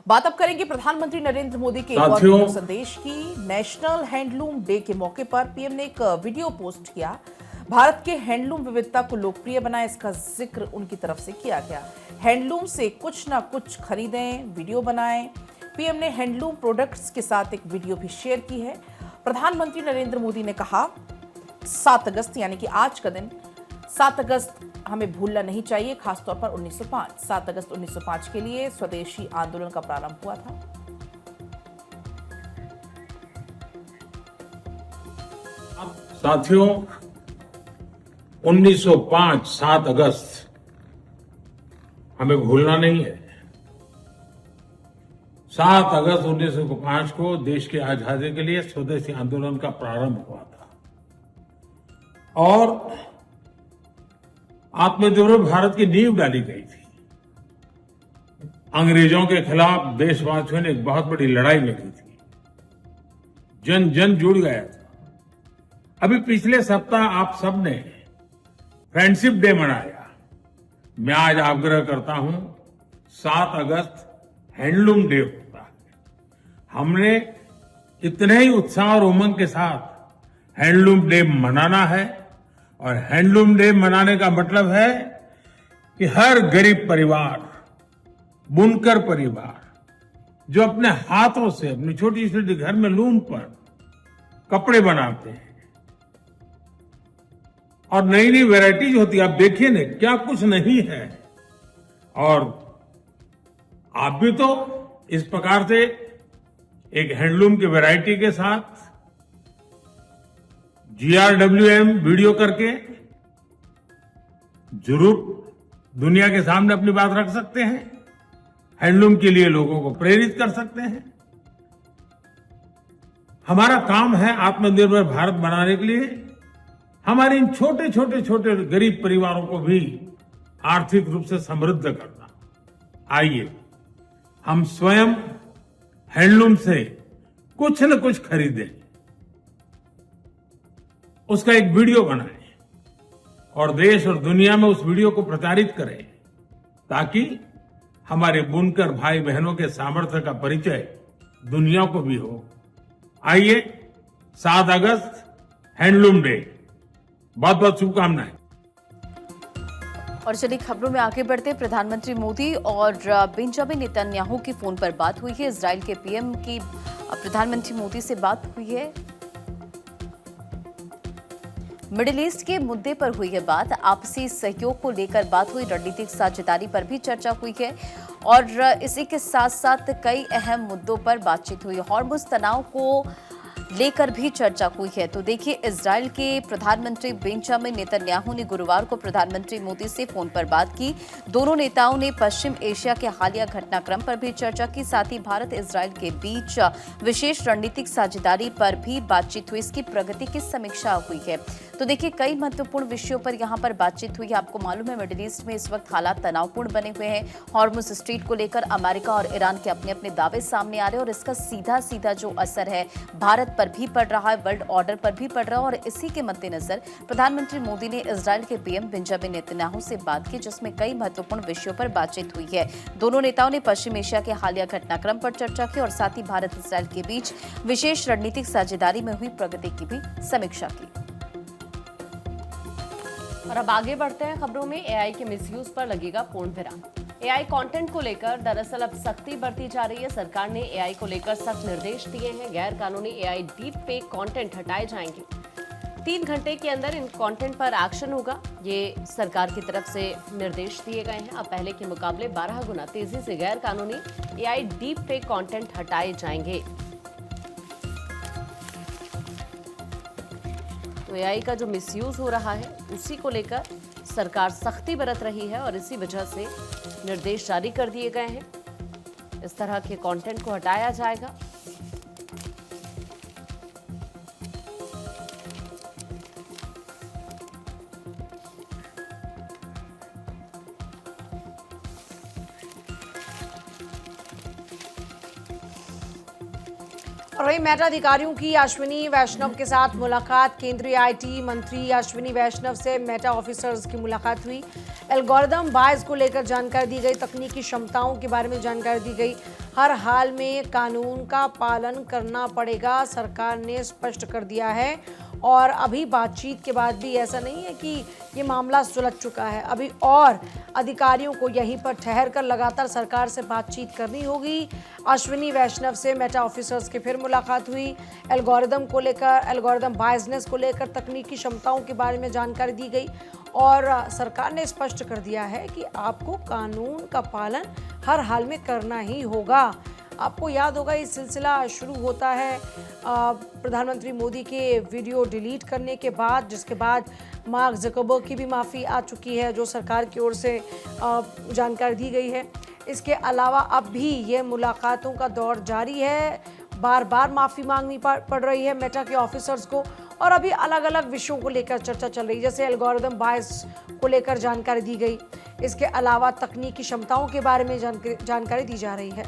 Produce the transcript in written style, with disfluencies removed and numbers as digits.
बात अब करेंगे प्रधानमंत्री नरेंद्र मोदी के एक और साथियों, वीडियो संदेश की। नेशनल हैंडलूम डे के मौके पर पीएम ने एक वीडियो पोस्ट किया। भारत के हैंडलूम विविधता को लोकप्रिय बनाए, इसका जिक्र उनकी तरफ से किया गया। हैंडलूम से कुछ ना कुछ खरीदें, वीडियो बनाएं। पीएम ने हैंडलूम प्रोडक्ट्स के साथ एक वीडियो भी शेयर की है। प्रधानमंत्री नरेंद्र मोदी ने कहा 7 अगस्त यानी कि आज का दिन 7 अगस्त हमें भूलना नहीं चाहिए, खासतौर पर 1905। 7 अगस्त 1905 के लिए स्वदेशी आंदोलन का प्रारंभ हुआ था। साथियों, 1905 7 अगस्त हमें भूलना नहीं है। 7 अगस्त 1905 को देश की आजादी के लिए स्वदेशी आंदोलन का प्रारंभ हुआ था और आत्मनिर्भर भारत की नींव डाली गई थी। अंग्रेजों के खिलाफ देशवासियों ने एक बहुत बड़ी लड़ाई लड़ी थी। जन जन जुड़ गया था। अभी पिछले सप्ताह आप सबने फ्रेंडशिप डे मनाया। मैं आज आग्रह करता हूं 7 अगस्त हैंडलूम डे होता है। हमने इतने ही उत्साह और उमंग के साथ हैंडलूम डे मनाना है और हैंडलूम डे मनाने का मतलब है कि हर गरीब परिवार, बुनकर परिवार जो अपने हाथों से अपनी छोटी छोटी घर में लूम पर कपड़े बनाते हैं और नई नई वैरायटीज होती है। आप देखिए ना, क्या कुछ नहीं है। और आप भी तो इस प्रकार से एक हैंडलूम की वैरायटी के साथ GRWM वीडियो करके जरूर दुनिया के सामने अपनी बात रख सकते हैं। हैंडलूम के लिए लोगों को प्रेरित कर सकते हैं। हमारा काम है आत्मनिर्भर भारत बनाने के लिए हमारे इन छोटे छोटे छोटे गरीब परिवारों को भी आर्थिक रूप से समृद्ध करना। आइए हम स्वयं हैंडलूम से कुछ न कुछ खरीदें, उसका एक वीडियो बनाएं और देश और दुनिया में उस वीडियो को प्रचारित करें ताकि हमारे बुनकर भाई बहनों के सामर्थ्य का परिचय दुनिया को भी हो। आइए 7 अगस्त हैंडलूम डे, बहुत बहुत शुभकामनाएं। और चलिए खबरों में आगे बढ़ते, प्रधानमंत्री मोदी और बेंजामिन नेतन्याहू की फोन पर बात हुई है। इजराइल के पीएम की प्रधानमंत्री मोदी से बात हुई है। मिडिल ईस्ट के मुद्दे पर हुई है बात, आपसी सहयोग को लेकर बात हुई, रणनीतिक साझेदारी पर भी चर्चा हुई है और इसी के साथ साथ कई अहम मुद्दों पर बातचीत हुई। हॉर्मुज़ तनाव को लेकर भी चर्चा हुई है। तो देखिए, इजराइल के प्रधानमंत्री बेंजामिन नेतन्याहू ने गुरुवार को प्रधानमंत्री मोदी से फोन पर बात की। दोनों नेताओं ने पश्चिम एशिया के हालिया घटनाक्रम पर भी चर्चा की। साथ ही भारत इजराइल के बीच विशेष रणनीतिक साझेदारी पर भी बातचीत हुई, इसकी प्रगति की समीक्षा हुई है। तो देखिए, कई महत्वपूर्ण विषयों पर यहाँ पर बातचीत हुई है। आपको मालूम है, मिडिल ईस्ट में इस वक्त हालात तनावपूर्ण बने हुए हैं। हॉर्मुज़ स्ट्रीट को लेकर अमेरिका और ईरान के अपने अपने दावे सामने आ रहे हैं और इसका सीधा सीधा जो असर है भारत पर भी पड़ रहा है, वर्ल्ड ऑर्डर पर भी पड़ रहा है। और इसी के मद्देनजर प्रधानमंत्री मोदी ने इजराइल के पीएम बेंजामिन नेतन्याहू से बात की, जिसमें कई महत्वपूर्ण विषयों पर बातचीत हुई है। दोनों नेताओं ने पश्चिम एशिया के हालिया घटनाक्रम पर चर्चा की और साथ ही भारत इजराइल के बीच विशेष रणनीतिक साझेदारी में हुई प्रगति की भी समीक्षा की। और अब आगे बढ़ते हैं खबरों में। एआई के मिसयूज पर लगेगा पूर्ण विराम। एआई कंटेंट को लेकर दरअसल अब सख्ती बरती जा रही है। सरकार ने एआई को लेकर सख्त निर्देश दिए हैं। गैर कानूनी एआई डीप फेक कंटेंट हटाए जाएंगे। 3 घंटे के अंदर इन कंटेंट पर एक्शन होगा, ये सरकार की तरफ से निर्देश दिए गए हैं। अब पहले के मुकाबले 12 गुना तेजी से गैर कानूनी एआई डीप फेक कंटेंट हटाए जाएंगे। तो एआई का जो मिसयूज हो रहा है उसी को लेकर सरकार सख्ती बरत रही है और इसी वजह से निर्देश जारी कर दिए गए हैं। इस तरह के कंटेंट को हटाया जाएगा। और वही मेटा अधिकारियों की अश्विनी वैष्णव के साथ मुलाकात। केंद्रीय आईटी मंत्री अश्विनी वैष्णव से मेटा ऑफिसर्स की मुलाकात हुई। एल्गोरिदम बायस को लेकर जानकारी दी गई, तकनीकी क्षमताओं के बारे में जानकारी दी गई। हर हाल में कानून का पालन करना पड़ेगा, सरकार ने स्पष्ट कर दिया है। और अभी बातचीत के बाद भी ऐसा नहीं है कि ये मामला सुलझ चुका है, अभी और अधिकारियों को यहीं पर ठहर कर लगातार सरकार से बातचीत करनी होगी। अश्विनी वैष्णव से मेटा ऑफिसर्स की फिर मुलाकात हुई, एल्गोरिदम को लेकर, एल्गोरिदम बायसनेस को लेकर तकनीकी क्षमताओं के बारे में जानकारी दी गई और सरकार ने स्पष्ट कर दिया है कि आपको कानून का पालन हर हाल में करना ही होगा। आपको याद होगा ये सिलसिला शुरू होता है प्रधानमंत्री मोदी के वीडियो डिलीट करने के बाद, जिसके बाद मार्क ज़करबर्ग की भी माफ़ी आ चुकी है जो सरकार की ओर से जानकारी दी गई है। इसके अलावा अब भी ये मुलाकातों का दौर जारी है, बार बार माफ़ी मांगनी पड़ रही है मेटा के ऑफिसर्स को और अभी अलग अलग विषयों को लेकर चर्चा चल रही है, जैसे एल्गोरिदम बायस को लेकर जानकारी दी गई। इसके अलावा तकनीकी क्षमताओं के बारे में जानकारी दी जा रही है।